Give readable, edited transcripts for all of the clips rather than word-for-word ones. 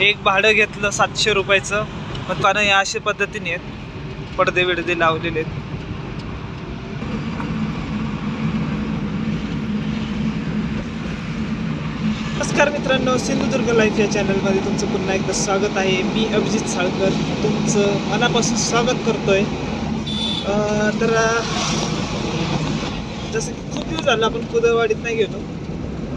एक भाडं घेतलं 700 रुपयाचं. पण दुकानं या अशा पद्धतीने आहेत, पडदे बिडदे लावलेले आहेत. नमस्कार मित्रांनो, सिंधुदुर्ग लाईफ या चॅनलमध्ये तुमचं पुन्हा एकदा स्वागत आहे. मी अभिजित साळकर तुमचं मनापासून स्वागत करतोय. तर जसं की खूप दिवस झालं आपण कुदळवाडीत नाही गेलो,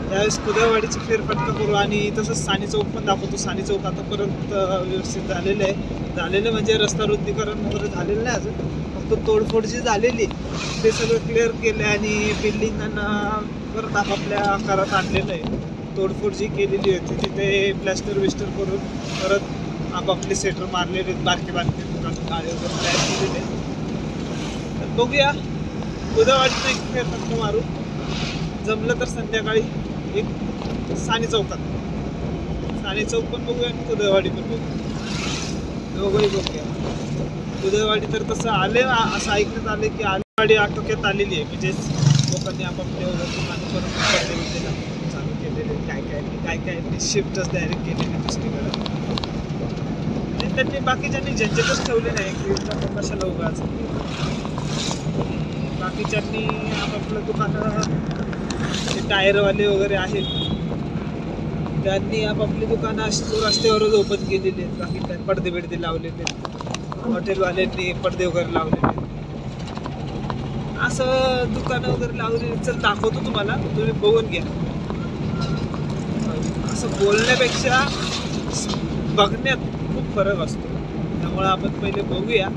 त्यावेळेस कुदळवाडीची फेरफटका करू आणि तसंच सानी चौक पण दाखवतो. सानी चौक आता परत व्यवस्थित झालेलं आहे. म्हणजे रस्ता रुंदीकरण वगैरे झालेलं नाही अजून, फक्त तोडफोड जी झालेली ते सगळं क्लिअर केलं आणि बिल्डिंगांना परत आपापल्या आकारात आणलेलं आहे. तोडफोड जी केलेली होती तिथे प्लॅस्टर विस्टर करून परत आपापले सेटर मारलेले आहेत. बारके दुकान गाळे वगैरे तयार केलेले आहेत. तर बघूया, कुदळवाडीत एक फेरफटका मारू, जमलं तर संध्याकाळी एक सानी चौकात. सानी चौक पण बघूया आणि कुदळवाडी पण बघूया. कुदळवाडी तर तसं आले, असं ऐकण्यात आले की आलेवाडी आटोक्यात आलेली आहे. म्हणजे लोकांनी आपापले दुकानं परत चालू केलेले, काय शिफ्टच डायरेक्ट केलेली दुसरीकडे. आणि त्यांनी बाकीच्यांनी झंझटच ठेवले नाही की कशाला उगाच. बाकीच्यांनी आपापलं दुकानं, जे टायरवाले वगैरे आहेत त्यांनी आपापली दुकानं अशी रस्त्यावरच ओपन केलेली आहेत. बाकी पडदे बिडदे लावलेले आहेत. हॉटेलवाल्यांनी पडदे वगैरे लावलेले आहेत. असं दुकानं वगैरे लावलेली. चल दाखवतो तुम्हाला, तुम्ही बघून घ्या. असं बोलण्यापेक्षा बघण्यात खूप फरक असतो, त्यामुळे आपण पहिले बघूया.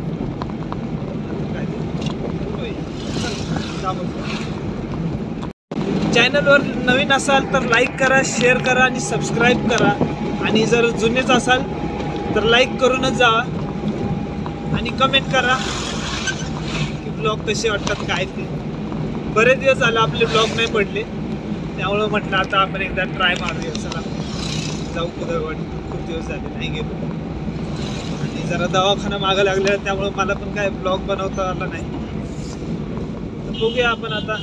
चॅनलवर नवीन असाल तर लाईक करा, शेअर करा आणि सबस्क्राईब करा. आणि जर जुनेच असाल तर लाईक करूनच जावा आणि कमेंट करा की ब्लॉग कसे वाटतात काय ते. बरेच दिवस झाले आपले ब्लॉग नाही पडले, त्यामुळं म्हटलं आता आपण एकदा ट्राय मारूया. चला जाऊ कुदळवाडी, खूप दिवस झाले नाही गेलो. आणि जरा दवाखाना मागं लागलेला, त्यामुळं मला पण काय ब्लॉग बनवता आला नाही. तर बघूया आपण आता.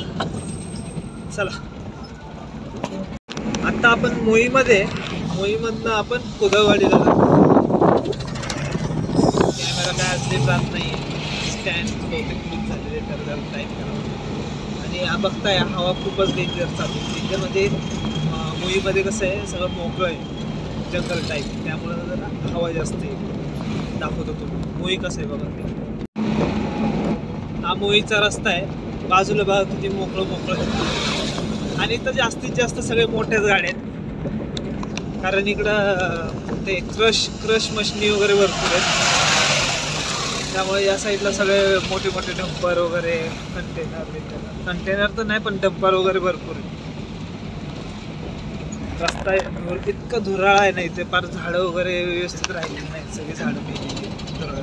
चला आता आपण मोहीमधनं आपण कुदळवाडीला जातो. कॅमेरा काय असले जात नाही, स्टँड बहुतेक क्लिक झालेले, तर टाईप करावं. आणि हा बघताय, हवा खूपच डेंजर चालू आहे. डेंजर म्हणजे मोहीमध्ये कसं आहे, सगळं मोकळं आहे, जंगल टाईप, त्यामुळं जरा हवा जास्त आहे. दाखवतो तुम्ही मोही कसं आहे बघा. ते हा मोहीचा रस्ता आहे, बाजूला बघा किती मोकळं आहे. आणि इथं जास्तीत जास्त सगळे मोठ्याच गाड्या आहेत, कारण इकडं ते क्रश मशिनी वगैरे भरपूर आहेत. त्यामुळे या साईडला सगळे मोठे डंपर वगैरे, कंटेनर तर नाही पण डंपर वगैरे भरपूर आहे. रस्ता इतकं धुराळ आहे ना इथे, फार झाडं वगैरे व्यवस्थित राहिलेली नाही, सगळी झाडं मेलेली धुराळ.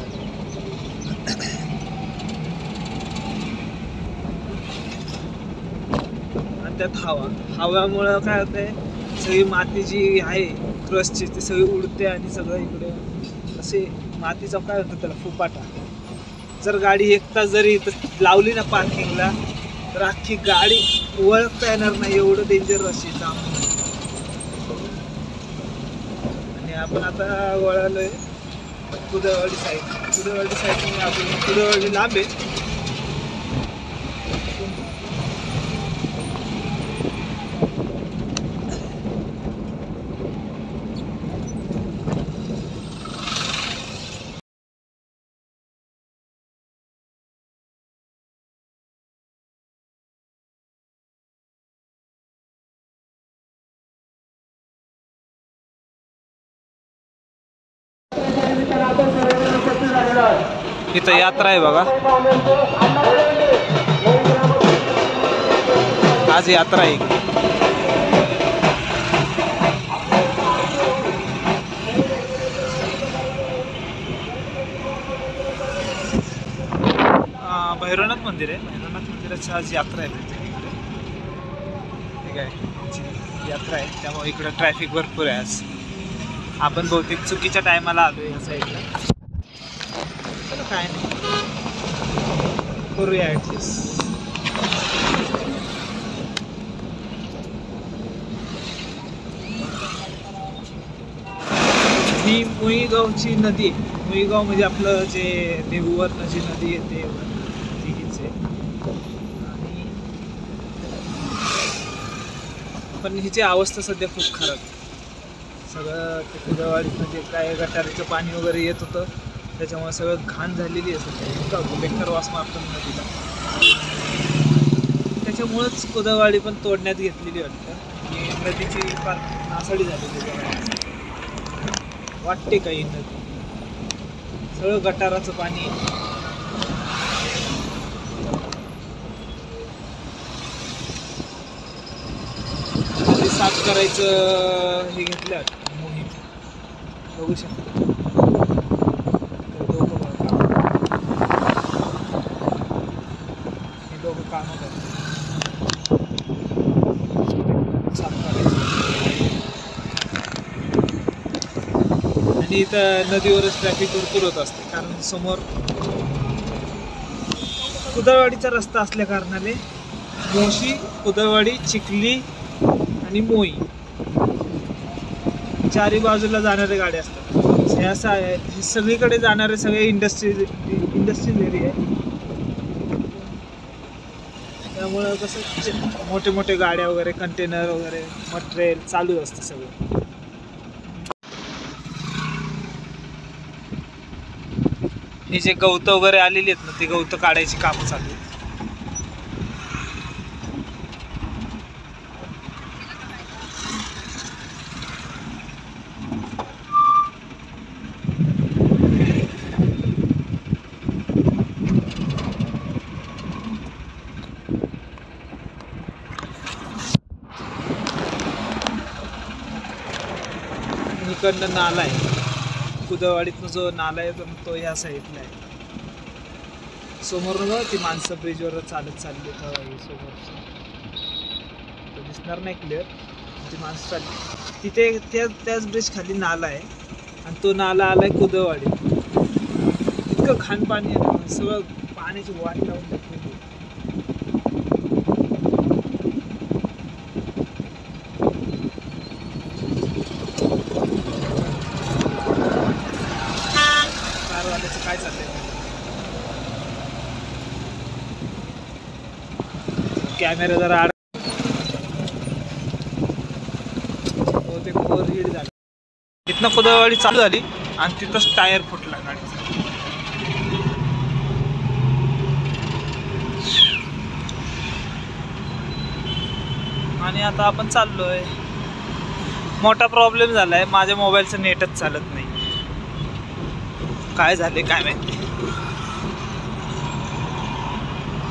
आणि त्यात हवामुळं काय होतंय, सगळी माती जी आहे क्रशची ती सगळी उडते आणि सगळं इकडे असे मातीचा काय होतं त्याला फुपाटा. जर गाडी एक तास जरी लावली ना पार्किंगला तर अख्खी गाडी ओळखता येणार नाही, एवढं डेंजर अशी जाम. आणि आपण आता वळालोय कुदळवाडी साईड. आपण कुदळवाडी लांब आहे. इथं यात्रा आहे बघा, आज यात्रा आहे. भैरवनाथ मंदिर आहे. भैरवनाथ मंदिराची आज यात्रा आहे. ठीक आहे, यात्रा आहे, त्यामुळे इकडे ट्रॅफिक भरपूर आहे आज. आपण बहुतेक चुकीच्या टायमाला आलो या साईडला. काय नाही, करूया ॲडजस्ट. ही मुईगावची नदी आहे. मुईगाव म्हणजे आपलं जे देहूवरनं जी नदी येते ती हीच आहे. आणि पण हिची अवस्था सध्या खूप खराब आहे. सगळं ते कुदवाडीतनं जे काय गटारीचं पाणी वगैरे येत होतं त्याच्यामुळे सगळं घाण झालेली आहे सध्या. इतका बेकार वास मारतो नदीला. त्याच्यामुळंच कुदवाडी पण तोडण्यात घेतलेली वाटतं की नदीची फार नासाडी झालेली आहे. वाटते काही नदी सगळं गटाराचं पाणी. नदी साफ करायचं हे घेतलं मोहीम बघू शकतो. हे दोघं कामं करतात साफ करायचं. आणि इथं नदीवरच ट्रॅफिक भरपूर होत असते कारण समोर कुदळवाडीचा रस्ता असल्या कारणाने मोशी, कुदळवाडी, चिखली आणि मोई चारी बाजूला जाणारे गाड्या असतात. हे असं आहे, हे सगळीकडे जाणारे सगळे इंडस्ट्रीज एरिया आहे. त्यामुळं कसं मोठे मोठे गाड्या वगैरे कंटेनर वगैरे मटेरियल चालू असतं सगळं. हे जे गवत वगैरे आलेली आहेत ना, ती गवत काढायची कामं चालू आहेत. इकडनं नाला आहे. कुदळवाडीतनं जो नाला आहे तो ह्या साईडला आहे. समोरून ती माणसं ब्रिजवर चालत चालली समोरचं तो दिसणार नाही क्लिअर. ती माणसं चालली तिथे त्याच ब्रिज खाली नाला आहे आणि तो नाला आलाय कुदळवाडी. इतकं घाण पाणी आहे ना, सगळं पाण्याची वाट लावून टाकली. कारवाल्याचं काय चाललंय कॅमेरा जरा ते ओव्हरहीट झालं. इथनं कुदळवाडी चालू झाली आणि तिथंच टायर फुटला गाडीचा. आणि आता आपण चाललोय. मोठा प्रॉब्लेम झालाय, माझ्या मोबाईलचं नेटच चालत नाही. काय झाले काय माहिती.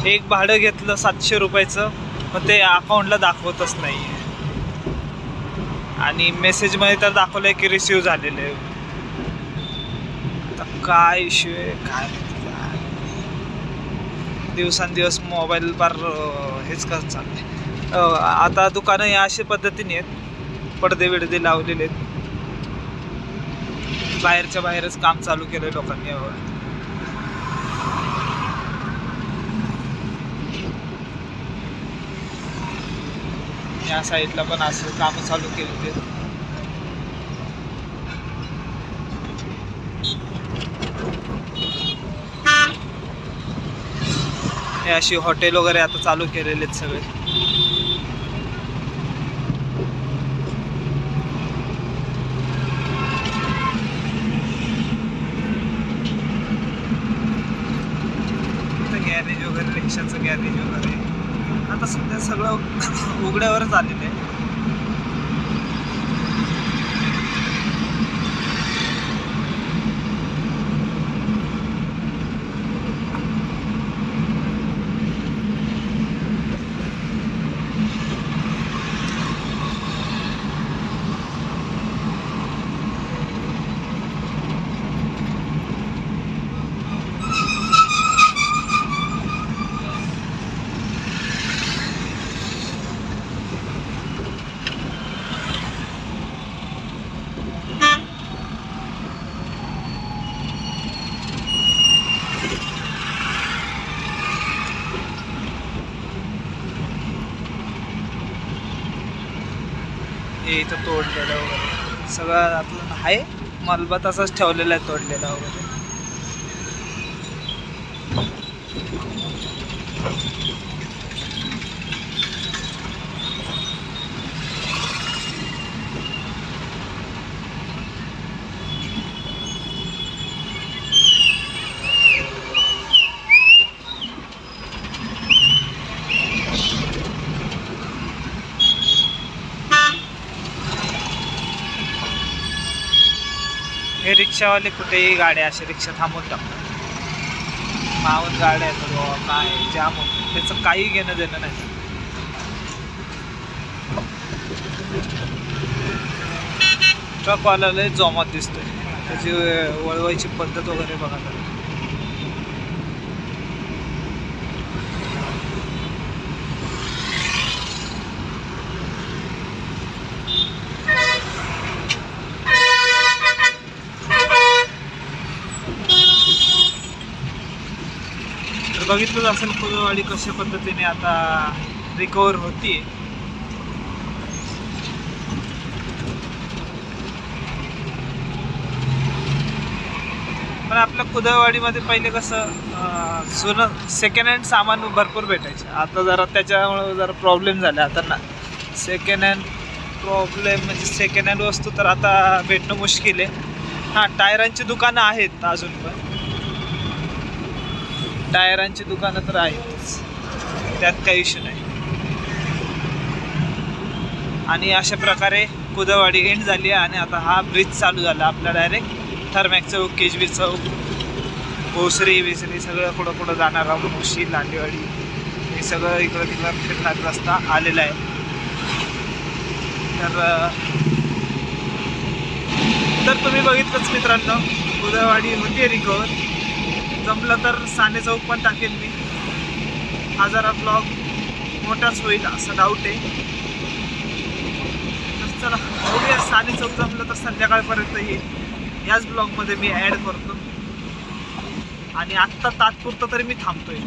एक भाडं घेतलं 700 रुपयाचं, पण ते अकाउंटला दाखवतच नाही. आणि मेसेजमध्ये तर दाखवलंय की रिसिव्ह झालेलं आहे. आता काय इश्यू आहे काय माहिती. दिवसांदिवस मोबाईल पार हेच करत चाललंय. आता दुकानं या अशा पद्धतीने आहेत, पडदे बिडदे लावलेले आहेत. बाहेरच्या बाहेरच काम चालू केलंय लोकांनी. या साईडला पण असं काम चालू केलेले. हे अशी हॉटेल वगैरे आता चालू केलेले आहेत सगळे. गॅरेज वगैरे, रिक्षाचं गॅरेज वगैरे आता सध्या सगळं उघड्यावरच आलेलं आहे. हे इथं तोडलेलं वगैरे सगळं आपलं आहे. मलबा तसाच ठेवलेला आहे तोडलेला वगैरे. हे रिक्षावाले कुठेही गाड्या अशा रिक्षा थांबवून टाकतात. मावून गाड्या येतात बाबा, काय जाम होतं, त्याचं काही घेणं देणं नाही. ट्रकवाल्याला जोमात दिसतोय, त्याची वळवायची पद्धत वगैरे बघा. बघितलंच असेल कुदवाडी कशा पद्धतीने आता रिकवर होतीये. पण आपल्या कुदवाडीमध्ये पहिले कसं जुनं सेकंड हँड सामान भरपूर भेटायचे. आता जरा त्याच्यामुळे जरा प्रॉब्लेम झाला. आता ना सेकंड हँड प्रॉब्लेम म्हणजे सेकंड हँड वस्तू तर आता भेटणं मुश्किल आहे. हां, टायरांची दुकानं आहेत अजून, पण टायरांची दुकानं तर आहेतच, त्यात काही इश्यू नाही. आणि अशा प्रकारे कुदवाडी एंड झाली आहे. आणि आता हा ब्रिज चालू झाला आपला डायरेक्ट थर्मॅक चौक, केजवी चौक, भोसरी विसरी सगळं कुठं कुठं जाणारा मुशी, लांडेवाडी हे सगळं इकडं तिकडं फिरणारा रस्ता आलेला आहे. तर तुम्ही बघितलंच मित्रांनो, कुदवाडी होती रिकवर. जमलं तर साने चौक पण टाकेल मी. हा जरा ब्लॉग मोठाच होईल असं डाऊट आहे. तर चला बघूया, साने चौक जमलं तर संध्याकाळपर्यंत येईल, याच ब्लॉगमध्ये मी ॲड करतो. आणि आत्ता तात्पुरतं तरी मी थांबतोय.